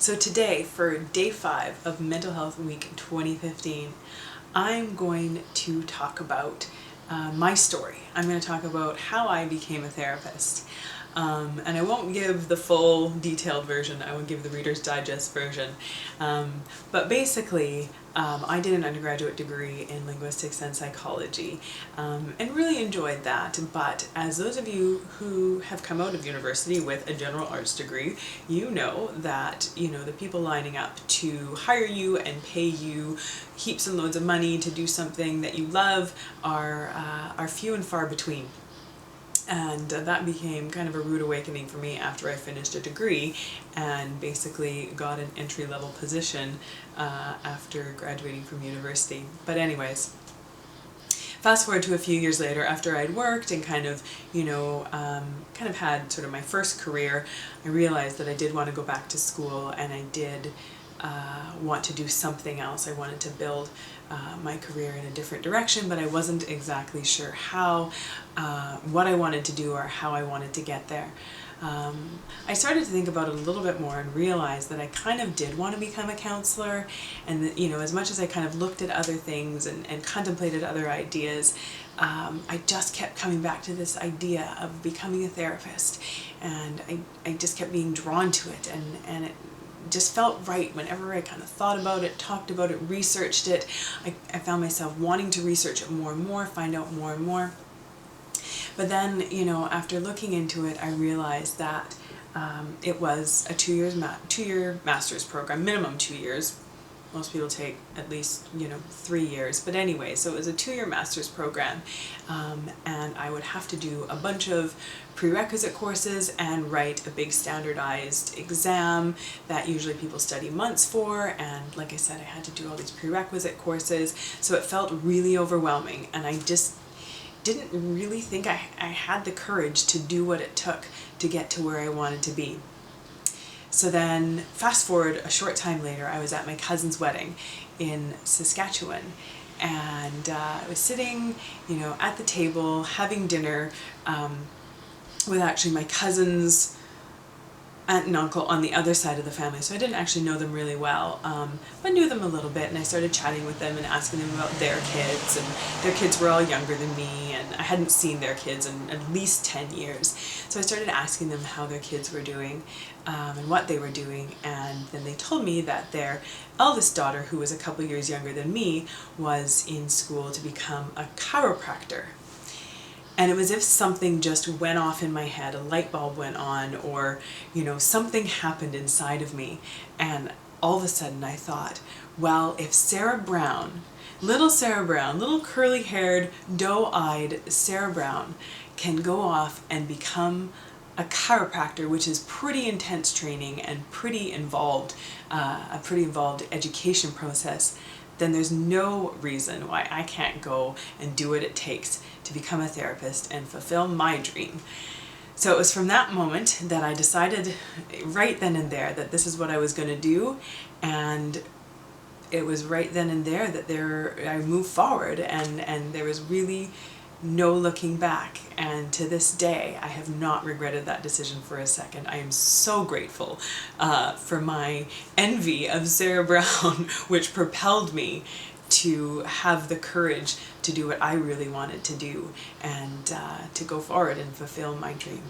So today, for day 5 of Mental Health Week 2015, I'm going to talk about my story. I'm going to talk about how I became a therapist. And I won't give the full detailed version, I will give the Reader's Digest version. But basically, I did an undergraduate degree in linguistics and psychology and really enjoyed that. But as those of you who have come out of university with a general arts degree, you know that the people lining up to hire you and pay you heaps and loads of money to do something that you love are few and far between. And that became kind of a rude awakening for me after I finished a degree and basically got an entry-level position after graduating from university. But anyways, fast forward to a few years later, after I'd worked and kind of had sort of my first career, I realized that I did want to go back to school, and I did want to do something else. I wanted to build my career in a different direction, but I wasn't exactly sure how, what I wanted to do or how I wanted to get there. I started to think about it a little bit more and realized that I kind of did want to become a counselor, and that, as much as I kind of looked at other things and contemplated other ideas, I just kept coming back to this idea of becoming a therapist, and I just kept being drawn to it, and it just felt right whenever I kind of thought about it, talked about it, researched it. I found myself wanting to research it more and more, find out more and more. But then, after looking into it, I realized that it was a two-year master's program, minimum 2 years. Most people take at least, 3 years. But anyway, so it was a 2-year master's program, and I would have to do a bunch of prerequisite courses and write a big standardized exam that usually people study months for. And like I said, I had to do all these prerequisite courses, so it felt really overwhelming, and I just didn't really think I had the courage to do what it took to get to where I wanted to be. So then, fast forward a short time later, I was at my cousin's wedding in Saskatchewan, and I was sitting, at the table having dinner with actually my cousin's aunt and uncle on the other side of the family. So I didn't actually know them really well, but knew them a little bit, and I started chatting with them and asking them about their kids, and their kids were all younger than me, and I hadn't seen their kids in at least 10 years. So I started asking them how their kids were doing and what they were doing, and then they told me that their eldest daughter, who was a couple years younger than me, was in school to become a chiropractor. And it was as if something just went off in my head, a light bulb went on, or, something happened inside of me. And all of a sudden I thought, well, if Sarah Brown, little curly-haired, doe-eyed Sarah Brown can go off and become a chiropractor, which is pretty intense training and pretty involved, a pretty involved education process, then there's no reason why I can't go and do what it takes to become a therapist and fulfill my dream. So it was from that moment that I decided right then and there that this is what I was going to do, and it was right then and there that I moved forward, and there was really no looking back. And to this day, I have not regretted that decision for a second. I am so grateful for my envy of Sarah Brown, which propelled me to have the courage to do what I really wanted to do, and to go forward and fulfill my dream.